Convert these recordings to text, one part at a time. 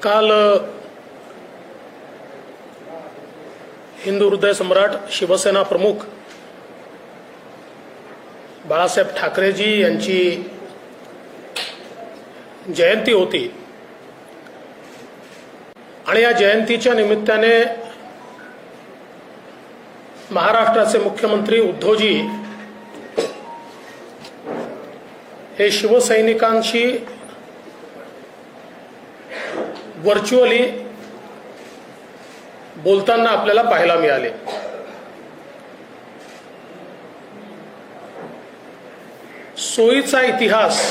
काल हिंदू हृदय सम्राट शिवसेना प्रमुख बाळासाहेब ठाकरेजी यांची जयंती होती आणि या जयंतीच्या निमित्ताने महाराष्ट्राचे मुख्यमंत्री उद्धवजी हे शिवसैनिकांशी व्हर्च्युअली बोलताना आपल्याला पाहायला मिळाले. सोयीचा इतिहास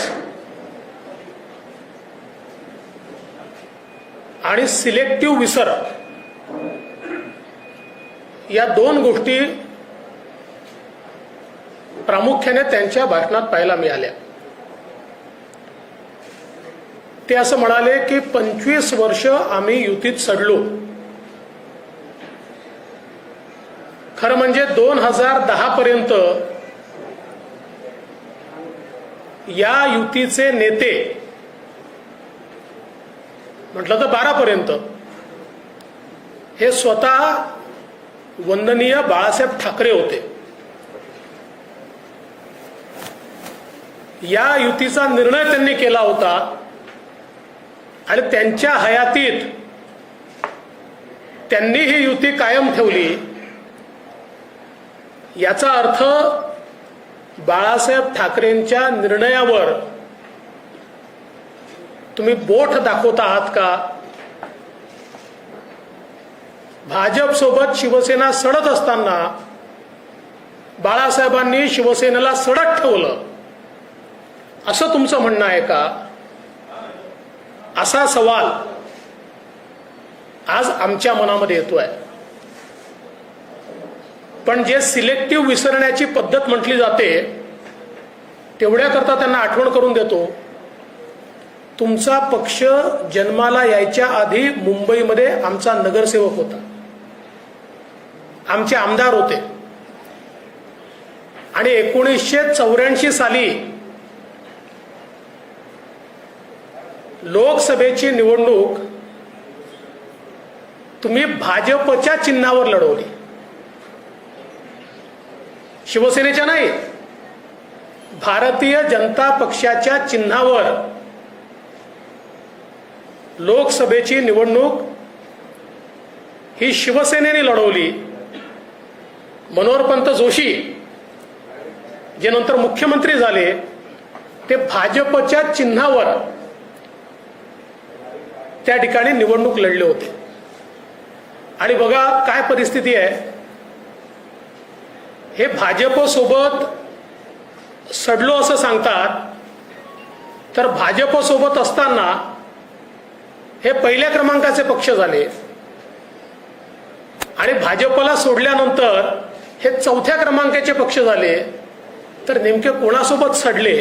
आणि सिलेक्टिव्ह विसर या दोन गोष्टी प्रामुख्याने त्यांच्या भाषणात पाहायला मिळाल्या. ते असं म्हणाले की 25 वर्ष आम्ही युतीत सडलो. खरं म्हणजे 2010 पर्यंत या युतीचे नेते, म्हटलं तर 12 पर्यंत, हे स्वतः वंदनीय बाळासाहेब ठाकरे होते. या युतीचा निर्णय त्यांनी केला होता आणि त्यांच्या हयातीत त्यांनी ही युती कायम ठेवली. याचा अर्थ बाळासाहेब ठाकरेंच्या निर्णयावर तुम्ही बोट दाखवत आहात का? भाजप सोबत शिवसेना सडत असताना बाळासाहेबांनी शिवसेनेला सडत ठेवलं असं तुमचं म्हणणं आहे का? असा सवाल आज आमच्या मनामध्ये येतोय. पण जे सिलेक्टिव्ह विसरण्याची पद्धत म्हटली जाते तेवढ्याकरता त्यांना आठवण करून देतो. तुमचा पक्ष जन्माला यायच्या आधी मुंबईमध्ये आमचा नगरसेवक होता, आमचे आमदार होते आणि 1984 साली लोकसभेची निवडणूक तुम्ही भाजपच्या चिन्हावर लढवली, शिवसेनेच्या नाही, भारतीय जनता पक्षाच्या चिन्हावर लोकसभेची निवडणूक ही शिवसेनेने लढवली. मनोहरपंत जोशी जे नंतर मुख्यमंत्री झाले ते भाजपच्या चिन्हावर त्या ठिकाणी निवडणूक लढले होते. आणि बघा काय परिस्थिती आहे. हे भाजप सोबत सडलो असं सांगतात, तर भाजप सोबत असताना हे पहिल्या क्रमांकाचे पक्ष झाले आणि भाजपला सोडल्यानंतर हे 4थ्या क्रमांकाचे पक्ष झाले. तर नेमके कोणासोबत सडले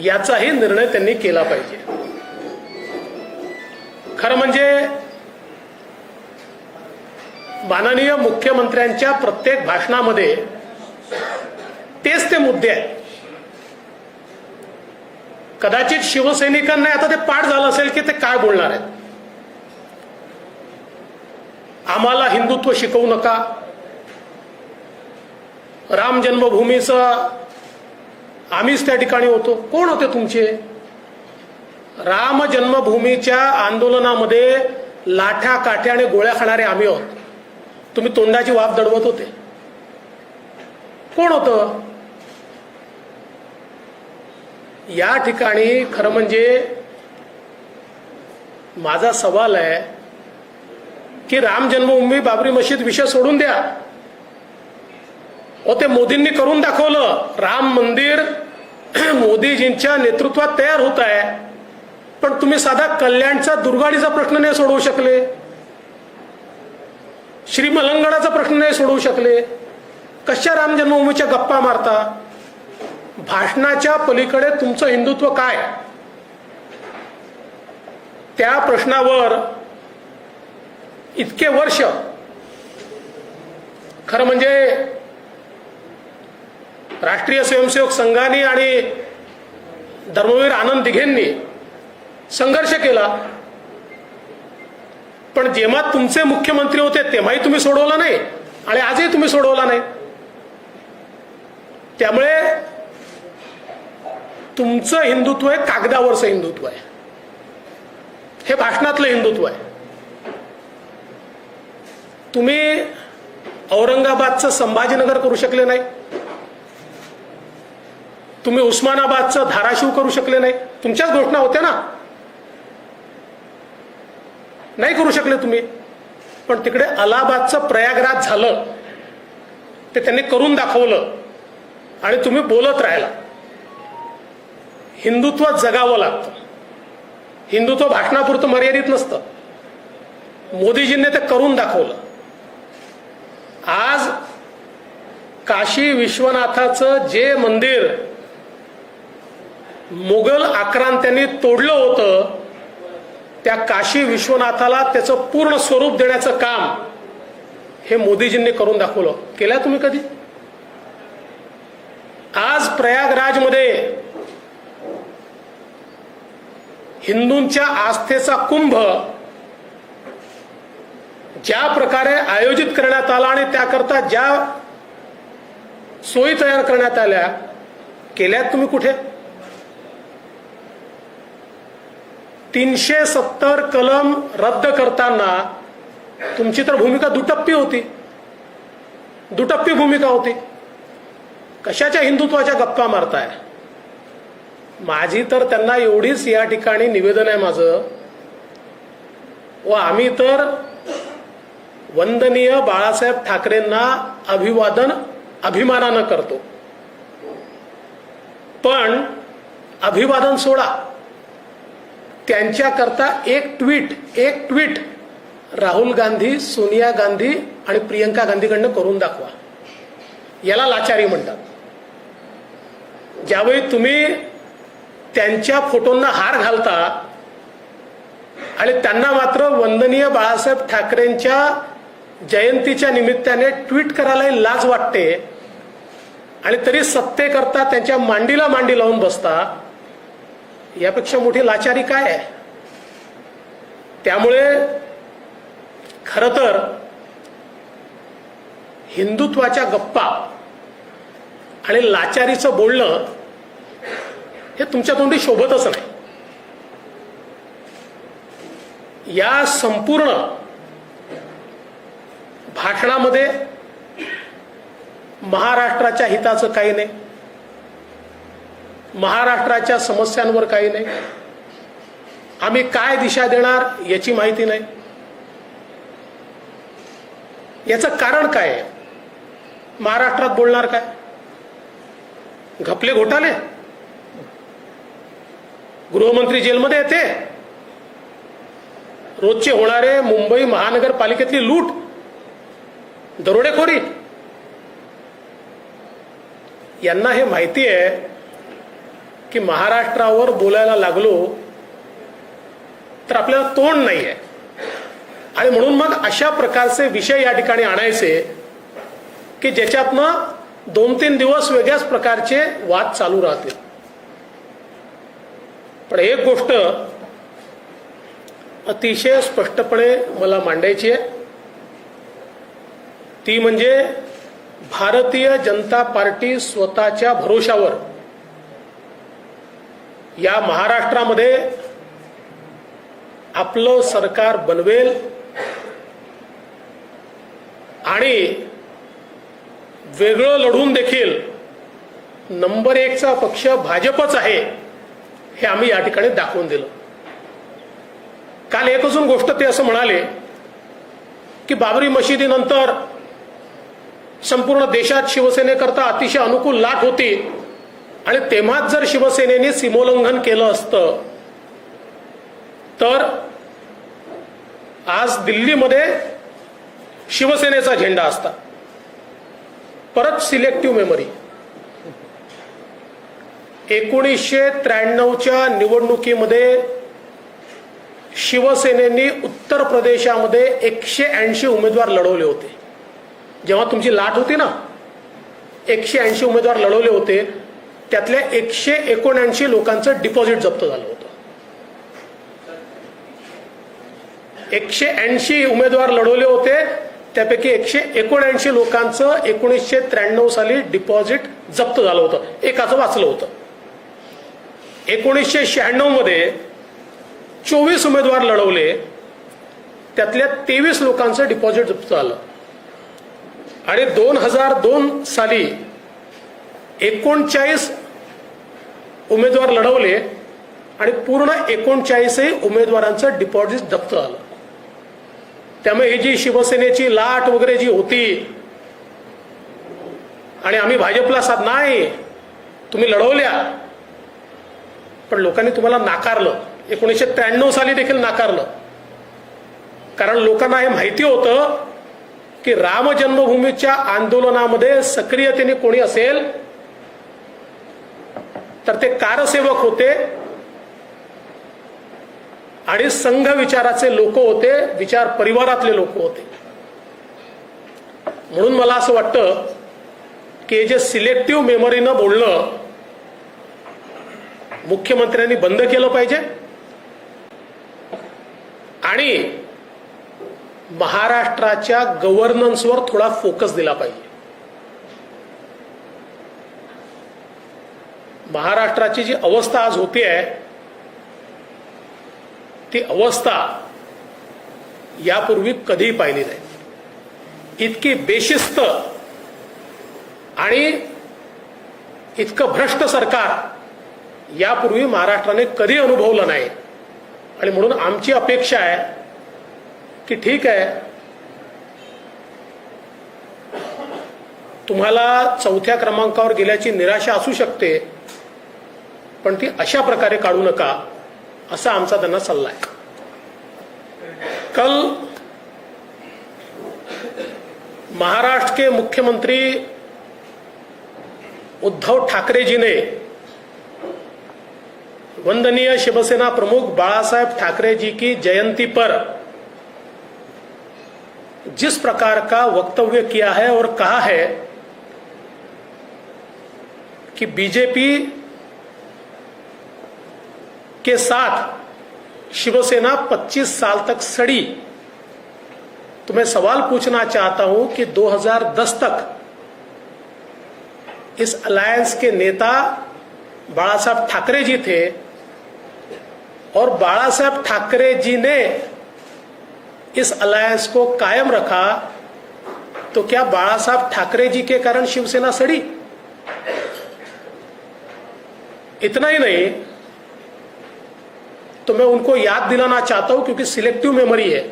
याचाही निर्णय त्यांनी केला पाहिजे. खरं म्हणजे माननीय मुख्यमंत्र्यांच्या प्रत्येक भाषणामध्ये तेच ते मुद्दे आहेत. कदाचित शिवसैनिकांना आता ते पाठ झालं असेल की ते काय बोलणार आहेत. आम्हाला हिंदुत्व शिकवू नका, राम जन्मभूमीचं आम्हीच त्या ठिकाणी होतो. कोण होते तुमचे? राम जन्मभूमीच्या आंदोलनामध्ये लाठ्या काठ्या आणि गोळ्या खाणारे आम्ही आहोत. तुम्ही तोंडाची वाफ दडवत होते. कोण होतं? या ठिकाणी खरं म्हणजे माझा सवाल आहे की राम जन्मभूमी बाबरी मशीद विषय सोडून द्या. ते मोदींनी करून दाखवलं. राम मंदिर मोदीजींच्या नेतृत्वात तयार होत आहे, पण तुम्ही साधा कल्याणचा दुर्गाडीचा प्रश्न नाही सोडवू शकले, श्रीमलंगडाचा प्रश्न नाही सोडवू शकले. कशा राम जन्मभूमीच्या गप्पा मारता? भाषणाच्या पलीकडे तुमचं हिंदुत्व काय? त्या प्रश्नावर इतके वर्ष खरं म्हणजे राष्ट्रीय स्वयंसेवक संघाने आणि धर्मवीर आनंद दिघेंनी संघर्ष केला, पण जेव्हा तुमचे मुख्यमंत्री होते तेव्हाही तुम्ही सोडवला नाही आणि आजही तुम्ही सोडवला नाही. त्यामुळे तुमचं हिंदुत्व हे कागदावरचं हिंदुत्व आहे, हे भाषणातलं हिंदुत्व आहे. तुम्ही औरंगाबादचं संभाजीनगर करू शकले नाही, तुम्ही उस्मानाबादचं धाराशिव करू शकले नाही. तुमच्याच घोषणा होत्या ना, नाही करू शकले तुम्ही. पण तिकडे अलाहाबादचं प्रयागराज झालं, ते त्यांनी करून दाखवलं आणि तुम्ही बोलत राहिला. हिंदुत्व जगावं लागतं, हिंदुत्व भाषणापुरतं मर्यादित नसतं. मोदीजींनी ते करून दाखवलं. आज काशी विश्वनाथाचं जे मंदिर मुघल आक्रांत्यांनी तोडलं होतं, त्या काशी विश्वनाथाला त्याचं पूर्ण स्वरूप देण्याचं काम हे मोदीजींनी करून दाखवलं. केलं तुम्ही कधी? आज प्रयागराजमध्ये हिंदूंच्या आस्थेचा कुंभ ज्या प्रकारे आयोजित करण्यात आला आणि त्याकरता ज्या सोयी तयार करण्यात आल्या, केल्यात तुम्ही कुठे? 370 कलम रद्द करताना तुमची तर भूमिका दुटप्पी होती, दुटप्पी भूमिका होती. कशाच्या हिंदुत्वाच्या गप्पा मारताय? माझी तर त्यांना एवढीच या ठिकाणी निवेदन आहे माझं, व आम्ही तर वंदनीय बाळासाहेब ठाकरेंना अभिवादन अभिमानानं करतो, पण अभिवादन सोडा, त्यांच्याकरता एक ट्विट राहुल गांधी, सोनिया गांधी आणि प्रियंका गांधीकडनं करून दाखवा. याला लाचारी म्हणतात. ज्यावेळी तुम्ही त्यांच्या फोटोंना हार घालता आणि त्यांना मात्र वंदनीय बाळासाहेब ठाकरेंच्या जयंतीच्या निमित्ताने ट्विट करायला लाज वाटते आणि तरी सत्तेकरता त्यांच्या मांडीला मांडी लावून बसता, यापेक्षा मोठी लाचारी काय आहे? त्यामुळे खरं तर हिंदुत्वाच्या गप्पा आणि लाचारीचं बोलणं हे तुमच्या तोंडी शोभतच नाही. या संपूर्ण भाषणामध्ये महाराष्ट्राच्या हिताचं काही नाही, महाराष्ट्राच्या समस्यांवर काही नाही, आम्ही काय दिशा देणार याची माहिती नाही. याचं कारण काय आहे? महाराष्ट्रात बोलणार काय? घपले घोटाळे? गृहमंत्री जेलमध्ये येते? रोजचे होणारे मुंबई महानगरपालिकेतली लूट, दरोडेखोरी? यांना हे माहिती आहे की महाराष्ट्रावर बोलायला लागलो तर आपल्याला तोंड नाही आहे, आणि म्हणून मग अशा प्रकारचे विषय या ठिकाणी आणायचे की ज्याच्यातनं 2-3 दिवस वेगळ्याच प्रकारचे वाद चालू राहतील. पण एक गोष्ट अतिशय स्पष्टपणे मला मांडायची आहे, ती म्हणजे भारतीय जनता पार्टी स्वतःच्या भरोशावर या महाराष्ट्रामध्ये आपलं सरकार बनवेल आणि वेगळं लढून देखील नंबर 1चा पक्ष भाजपच आहे हे आम्ही या ठिकाणी दाखवून दिलं. काल एक अजून गोष्ट ते असं म्हणाले की बाबरी मशिदीनंतर संपूर्ण देशात शिवसेनेकरता अतिशय अनुकूल लाट होती आणि तेव्हाच जर शिवसेनेने सीमोल्लंघन केलं असतं तर आज दिल्लीमध्ये शिवसेनेचा झेंडा असता. परत सिलेक्टिव्ह मेमरी. 1993च्या निवडणुकीमध्ये शिवसेनेने उत्तर प्रदेशामध्ये 180 उमेदवार लढवले होते. जेव्हा तुमची लाट होती ना, 180 उमेदवार लढवले होते, त्यातल्या 179 लोकांचं डिपॉझिट जप्त झालं होतं. 180 उमेदवार लढवले होते, त्यापैकी 179 लोकांचं 1993 साली डिपॉझिट जप्त झालं होतं, एकाचं वाचलं होतं. 1996 मध्ये 24 उमेदवार लढवले, त्यातल्या 23 लोकांचं डिपॉझिट जप्त झालं. आणि 2002 साली 39 उमेदवार लढवले आणि पूर्ण 39 उमेदवारांचं डिपॉझिट जप्त झालं. त्यामुळे ही जी शिवसेनेची लाट वगैरे जी होती आणि आम्ही भाजपला साथ नाही, तुम्ही लढवल्या पण लोकांनी तुम्हाला नाकारलं. 1993 साली देखील नाकारलं, कारण लोकांना हे माहिती होतं की राम जन्मभूमीच्या आंदोलनामध्ये सक्रियतेने कोणी असेल तर ते कारसेवक होते आणि संघ विचाराचे लोक होते, विचार परिवारातले लोक होते. म्हणून मला असं वाटतं की जे सिलेक्टिव्ह मेमरीनं बोलणं मुख्यमंत्र्यांनी बंद केलं पाहिजे आणि महाराष्ट्राच्या गव्हर्नन्सवर थोडा फोकस दिला पाहिजे. महाराष्ट्राची जी अवस्था आज होती आहे ती अवस्था यापूर्वी कधीही पाहिली नाही. इतकी बेशिस्त आणि इतकं भ्रष्ट सरकार यापूर्वी महाराष्ट्राने कधी अनुभवलं नाही. आणि म्हणून आमची अपेक्षा आहे की ठीक आहे, तुम्हाला चौथ्या क्रमांकावर गेल्याची निराशा असू शकते, पण ती अशा प्रकारे काढू नका, असा आमचा त्यांना सल्ला आहे. कल महाराष्ट्र के मुख्यमंत्री उद्धव ठाकरे जी ने वंदनीय शिवसेना प्रमुख बाळासाहेब ठाकरे जी की जयंती पर जिस प्रकार का वक्तव्य किया है और कहा है कि बीजेपी के साथ शिवसेना 25 साल तक सड़ी, तो मैं सवाल पूछना चाहता हूं कि 2010 तक इस अलायंस के नेता बाळासाहेब ठाकरे जी थे और बाळासाहेब ठाकरे जी ने इस अलायंस को कायम रखा, तो क्या बाळासाहेब ठाकरे जी के कारण शिवसेना सड़ी? इतना ही नहीं, तो मैं उनको याद दिलाना चाहता हूं क्योंकि सिलेक्टिव मेमोरी है.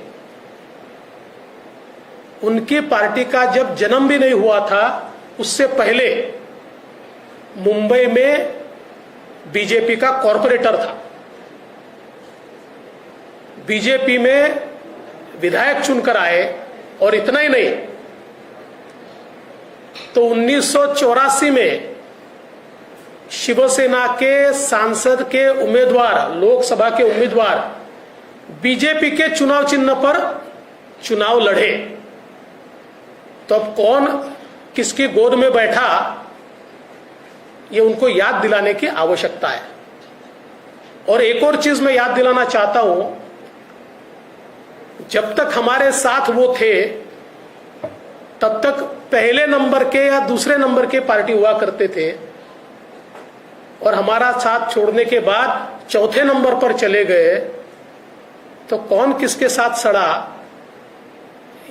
उनकी पार्टी का जब जन्म भी नहीं हुआ था उससे पहले मुंबई में बीजेपी का कॉर्पोरेटर था, बीजेपी में विधायक चुनकर आए. और इतना ही नहीं, तो 1984 में शिवसेना के सांसद के उम्मीदवार, लोकसभा के उम्मीदवार बीजेपी के चुनाव चिन्ह पर चुनाव लड़े. तो अब कौन किसकी गोद में बैठा ये उनको याद दिलाने की आवश्यकता है. और एक और चीज मैं याद दिलाना चाहता हूं, जब तक हमारे साथ वो थे तब तक पहले नंबर के या दूसरे नंबर के पार्टी हुआ करते थे, और हमारा साथ छोड़ने के बाद चौथे नंबर पर चले गए. तो कौन किसके साथ सड़ा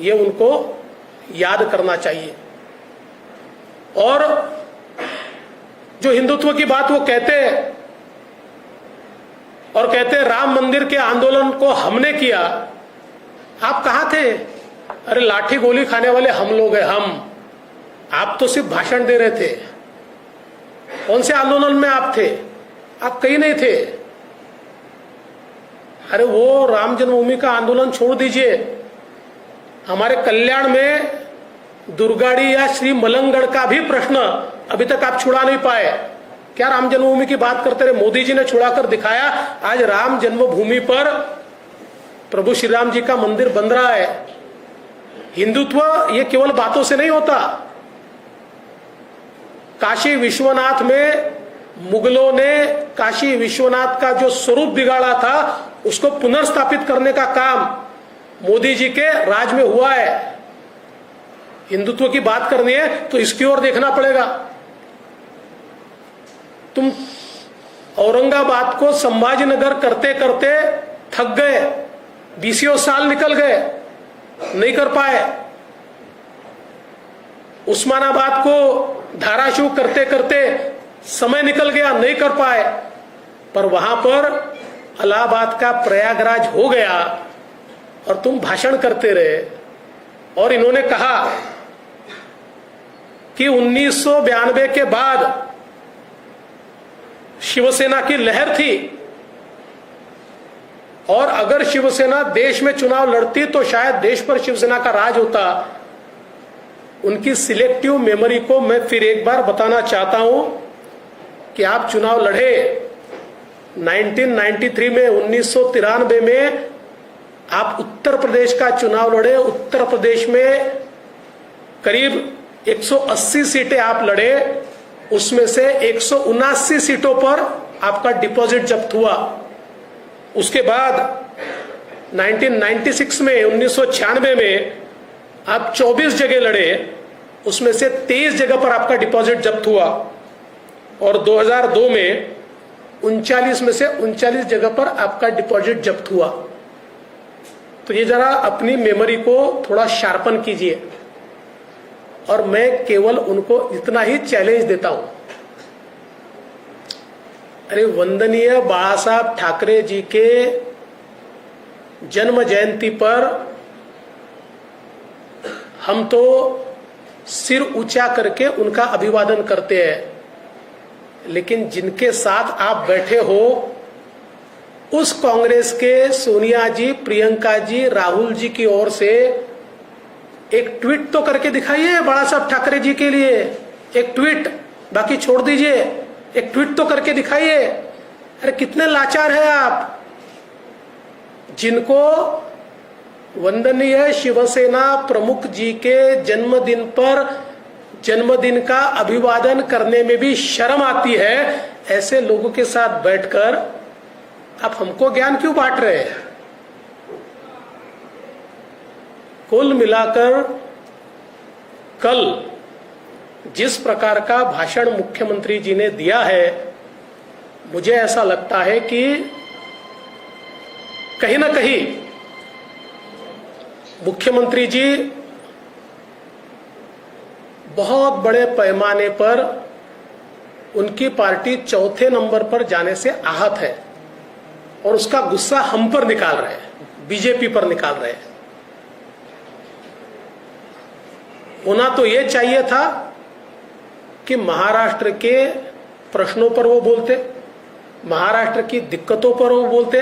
ये उनको याद करना चाहिए. और जो हिंदुत्व की बात वो कहते हैं और कहते हैं राम मंदिर के आंदोलन को हमने किया, आप कहां थे? अरे लाठी गोली खाने वाले हम लोग हैं, हम. आप तो सिर्फ भाषण दे रहे थे. कौन से आंदोलन में आप थे? आप कहीं नहीं थे. अरे वो राम जन्मभूमि का आंदोलन छोड़ दीजिए, हमारे कल्याण में दुर्गाड़ी या श्री मलंगगढ़ का भी प्रश्न अभी तक आप छुड़ा नहीं पाए. क्या राम जन्मभूमि की बात करते रहे? मोदी जी ने छुड़ाकर दिखाया. आज राम जन्मभूमि पर प्रभु श्री राम जी का मंदिर बन रहा है. हिंदुत्व ये केवल बातों से नहीं होता. काशी विश्वनाथ में मुगलों ने काशी विश्वनाथ का जो स्वरूप बिगाड़ा था उसको पुनर्स्थापित करने का काम मोदी जी के राज में हुआ है। हिंदुत्व की बात करनी है तो इसकी ओर देखना पड़ेगा। तुम औरंगाबाद को संभाजीनगर करते करते थक गए, 20 साल निकल गए, नहीं कर पाए। उस्मानाबाद को धाराशिव करते करते समय निकल गया, नहीं कर पाए। पर वहां पर इलाहाबाद का प्रयागराज हो गया और तुम भाषण करते रहे। और इन्होंने कहा कि 1992 के बाद शिवसेना की लहर थी और अगर शिवसेना देश में चुनाव लड़ती तो शायद देश पर शिवसेना का राज होता। उनकी सिलेक्टिव मेमोरी को मैं फिर एक बार बताना चाहता हूं कि आप चुनाव लड़े 1993 में, 1993 में आप उत्तर प्रदेश का चुनाव लड़े। उत्तर प्रदेश में करीब 180 सीटें आप लड़े, उसमें से 179 सीटों पर आपका डिपॉजिट जब्त हुआ। उसके बाद 1996 में, 1996 में आप 24 जगह लड़े, उसमें से 23 जगह पर आपका डिपॉजिट जब्त हुआ। और 2002 में 39 में से 39 जगह पर आपका डिपॉजिट जब्त हुआ। तो ये जरा अपनी मेमोरी को थोड़ा शार्पन कीजिए। और मैं केवल उनको इतना ही चैलेंज देता हूं, अरे वंदनीय बाला साहब ठाकरे जी के जन्म जयंती पर हम तो सिर ऊंचा करके उनका अभिवादन करते हैं, लेकिन जिनके साथ आप बैठे हो उस कांग्रेस के सोनिया जी, प्रियंका जी, राहुल जी की ओर से एक ट्वीट तो करके दिखाइए बाला साहब ठाकरे जी के लिए। एक ट्वीट, बाकी छोड़ दीजिए, एक ट्वीट तो करके दिखाइए। अरे कितने लाचार हैं आप, जिनको वंदनीय शिवसेना प्रमुख जी के जन्मदिन पर जन्मदिन का अभिवादन करने में भी शर्म आती है। ऐसे लोगों के साथ बैठकर आप हमको ज्ञान क्यों बांट रहे हैं? कुल मिलाकर कल जिस प्रकार का भाषण मुख्यमंत्री जी ने दिया है, मुझे ऐसा लगता है कि कहीं ना कहीं मुख्यमंत्री जी बहुत बड़े पैमाने पर उनकी पार्टी चौथे नंबर पर जाने से आहत है और उसका गुस्सा हम पर निकाल रहे हैं, बीजेपी पर निकाल रहे हैं। होना तो यह चाहिए था कि महाराष्ट्र के प्रश्नों पर वो बोलते, महाराष्ट्र की दिक्कतों पर वो बोलते।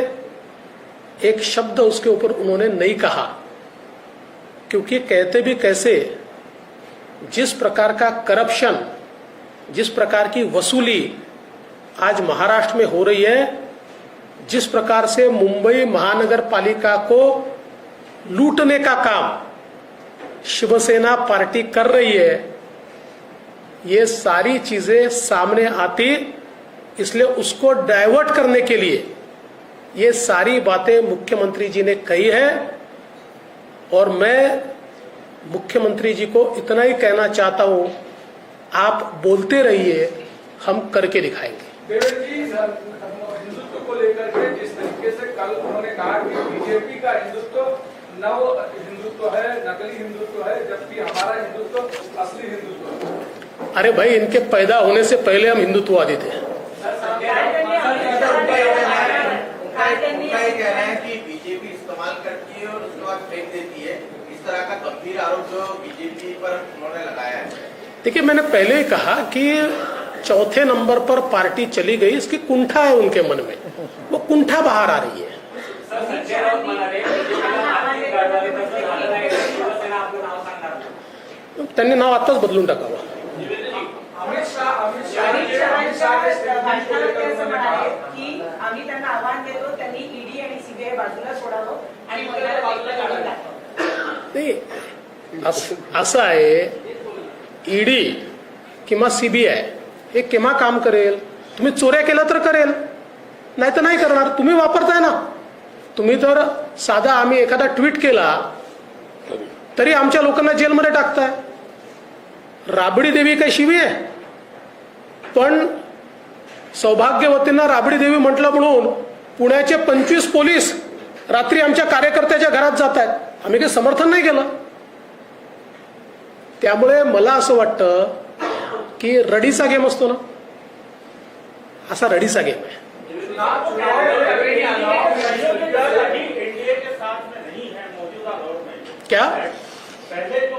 एक शब्द उसके ऊपर उन्होंने नहीं कहा, क्योंकि कहते भी कैसे, जिस प्रकार का करप्शन, जिस प्रकार की वसूली आज महाराष्ट्र में हो रही है, जिस प्रकार से मुंबई महानगर पालिका को लूटने का काम शिवसेना पार्टी कर रही है, ये सारी चीजें सामने आती। इसलिए उसको डाइवर्ट करने के लिए ये सारी बातें मुख्यमंत्री जी ने कही है। और मैं मुख्यमंत्री जी को इतना ही कहना चाहता हूं, आप बोलते रहिए, हम करके दिखाएंगे। देवेंद्र जी, हिंदुत्व को लेकर के जिस तरीके से कल उन्होंने कहा कि बीजेपी का हिंदुत्व नव हिंदुत्व है, नकली हिंदुत्व है, जबकि हमारा हिंदुत्व असली हिंदुत्व है। अरे भाई, इनके पैदा होने से पहले हम हिंदुत्ववादी थे। कह रहे हैं कि बीजेपी इस्तेमाल करती है और उसके बाद फेंक देती है, इस तरह का गंभीर आरोप जो बीजेपी पर उन्होंने लगाया है। देखिए, मैंने पहले ही कहा कि चौथे नंबर पर पार्टी चली गई, इसकी कुंठा है उनके मन में, वो कुंठा बाहर आ रही है। त्यांनी नाव आताच बदलून टाकावं। अमित शाह की आम्ही त्यांना आव्हान देतो, त्यांनी ईडी आणि सीबीआय बाजूला सोडावं आणि नाही, असं आहे, ईडी किंवा सीबीआय हे केव्हा काम करेल? तुम्ही चोऱ्या केलं तर करेल, नाही तर नाही करणार। तुम्ही वापरताय ना, तुम्ही तर साधा आम्ही एखादा ट्विट केला तरी आमच्या लोकांना जेलमध्ये टाकताय. राबडी देवी काय शिवी आहे? पण सौभाग्यवतींना राबडी देवी म्हटलं म्हणून पुण्याचे 25 पोलीस रात्री आमच्या कार्यकर्त्याच्या घरात जात आहेत. आम्ही काही समर्थन नाही केलं. त्यामुळे मला असं वाटतं की रडीचा गेम असतो ना, असा रडीचा गेम आहे. एनडीए के साथ में नहीं है मौजूदा गवर्नमेंट. क्या पहले जो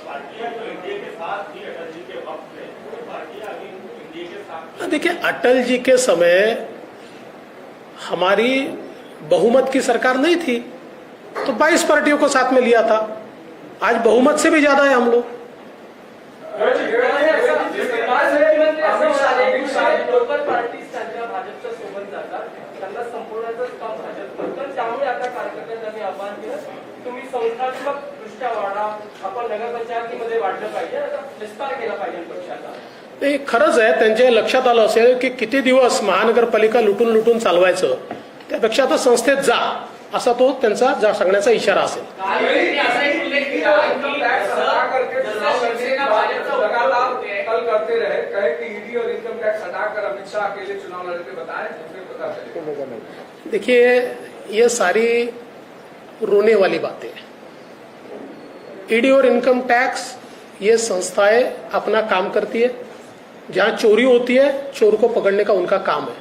पार्टियां जो एनडीए के साथ थी अटल जी के वक्त में, वो पार्टियां अभी एनडीए के साथ. देखिए, अटल जी के समय हमारी बहुमत की सरकार नहीं थी तो 22 पार्टियों को साथ में लिया था. आज बहुमत से भी ज्यादा है हम लोग. लोकल पार्टीज त्यांच्या भाजपच्या सोबत जातात, त्यांना संपूर्णच काम भाजप करतं. त्यामुळे आता कार्यकर्त्यांनी आवाहन केलं, तुम्ही संस्थात्मक दृष्ट्या वाढा, आपण नगरपंचायतीमध्ये वाढलं पाहिजे, आता विस्तार केला पाहिजे पक्षाचा. नाही, खरंच आहे. त्यांच्या लक्षात आलं असेल की किती दिवस महानगरपालिका लुटून लुटून चालवायचं, त्यापेक्षा आता संस्थेत जा, असा तो त्यांचा सांगण्याचा इशारा असेल. कल करते रहे, कहे कि ईडी और इनकम टैक्स हटाकर अमित शाह अकेले चुनाव लड़के बताएं, मुझे पता चले. देखिए, ये सारी रोने वाली बातें हैं. ईडी और इनकम टैक्स ये संस्थाएं अपना काम करती है. जहां चोरी होती है चोर को पकड़ने का उनका काम है.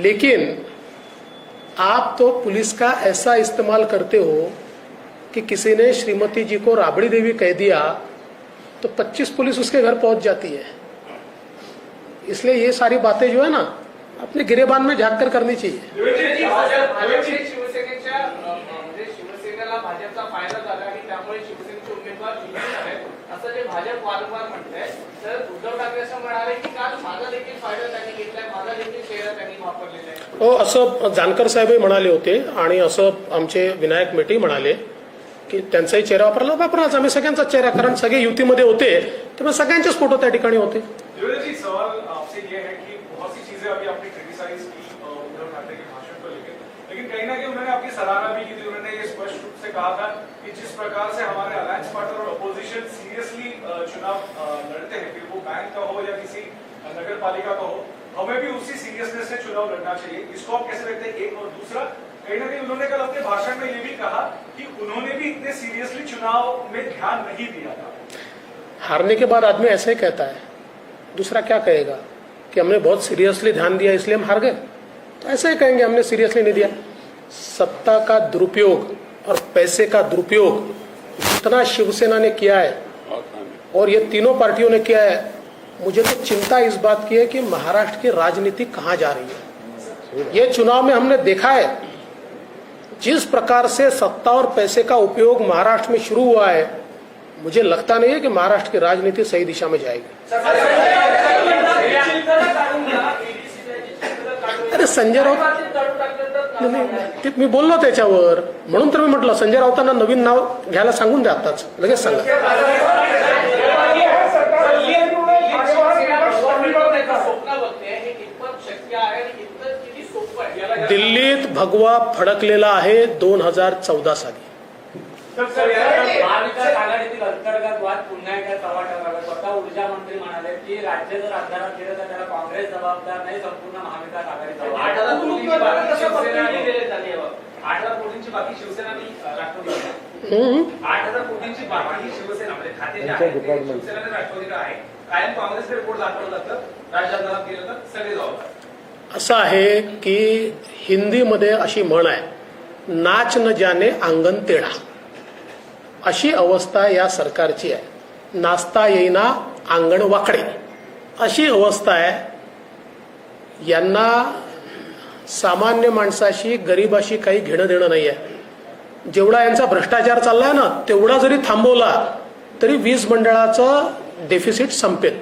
लेकिन आप तो पुलिस का ऐसा इस्तेमाल करते हो कि किसी ने श्रीमती जी को राबड़ी देवी कह दिया तो 25 पुलिस उसके घर पहुंच जाती है. इसलिए ये सारी बातें जो है ना, अपने गिरेबान में झाँक कर करनी चाहिए. शिवसेनेला भाजपचा फायदा झाला आणि त्यामुळे शिवसेनेचे उमेदवार जिंकले आहेत, असं जे भाजप वारंवार म्हणतंय. तर उद्धव ठाकरे असं म्हणाले की काल माझा देखील फायदा त्यांनी घेतलाय, माझा देखील चेहरा त्यांनी वापरलेला आहे. हो, असं जानकर साहेबही म्हणाले होते आणि असं आमचे विनायक मेटे म्हणाले की त्यांचाही चेहरा वापराच. आम्ही सगळ्यांचा चेहरा, कारण सगळे युतीमध्ये होते त्यामुळे सगळ्यांचेच फोटो त्या ठिकाणी होते. देवेंद्र जी, सवाल आपसे ये है कि बहुत सी चीजें अभी आपने क्रिटिसाइज की उद्धव ठाकरे के भाषण को लेकर, लेकिन कहीं ना कहीं उन्होंने आपकी सराहना भी की थी. उन्होंने ये स्पष्ट रूप से कहा था कि जिस प्रकार से हमारे अलायंस पार्टनर और अपोजिशन सीरियसली चुनाव लड़ते हैं, फिर वो बैंक का हो या किसी नगर पालिका का हो, हमें भी उसी सीरियसनेस से चुनाव लड़ना चाहिए. इसको आप कैसे देखते हैं? एक और दूसरा, कहीं ना कहीं उन्होंने कल अपने भाषण में ये भी कहा कि उन्होंने भी इतने सीरियसली चुनाव में ध्यान नहीं दिया था. हारने के बाद आदमी ऐसे ही कहता है, दूसरा क्या कहेगा कि हमने बहुत सीरियसली ध्यान दिया इसलिए हम हार गए? तो ऐसे ही कहेंगे हमने सीरियसली नहीं दिया. सत्ता का दुरुपयोग और पैसे का दुरुपयोग जितना शिवसेना ने किया है और ये तीनों पार्टियों ने किया है, मुझे तो चिंता इस बात की है कि महाराष्ट्र की राजनीति कहां जा रही है. ये चुनाव में हमने देखा है जिस प्रकार से सत्ता और पैसे का उपयोग महाराष्ट्र में शुरू हुआ है, मुझे लगता नहीं है कि महाराष्ट्र की राजनीति सही दिशा में जाएगी. अरे संजय राऊत, नाही, मी बोललो त्याच्यावर, म्हणून तर मी म्हटलं संजय राऊतांना नवीन नाव घ्यायला सांगून द्या आताच, लगेच सांगा. दिल्लीत भगवा फडकलेला आहे 2014 साली. महाविकास आघाडीतील अंतर्गत वाद पुन्हा एकदा चव्हाट्यावर. स्वतः ऊर्जा मंत्री म्हणाले की राज्य जर अंधारात गेलं तर त्याला काँग्रेस जबाबदार नाही, संपूर्ण महाविकास आघाडी जबाबदार. 8,000 कोटींची बाकी शिवसेना आणि राष्ट्रवादी. 8,000 कोटींची बाकी शिवसेना म्हणजे खाते जे आहे शिवसेना आणि राष्ट्रवादीला आहे. कायम काँग्रेसकडे रिपोर्ट दाखवलं जातं, राज्य अंधारात गेलं तर सगळे जबाबदार. असं आहे की हिंदीमध्ये अशी म्हण आहे, नाच न जाने आंगन तेढा. अशी अवस्था या सरकारची आहे. नाचता येईना अंगण वाकडे अशी अवस्था आहे. यांना सामान्य माणसाशी, गरीबाशी काही घेणं देणं नाही आहे. जेवढा यांचा भ्रष्टाचार चाललाय ना, तेवढा जरी थांबवला तरी वीज मंडळाचं डेफिसिट संपेल.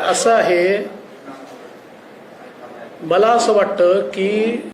असं आहे, मला असं वाटतं की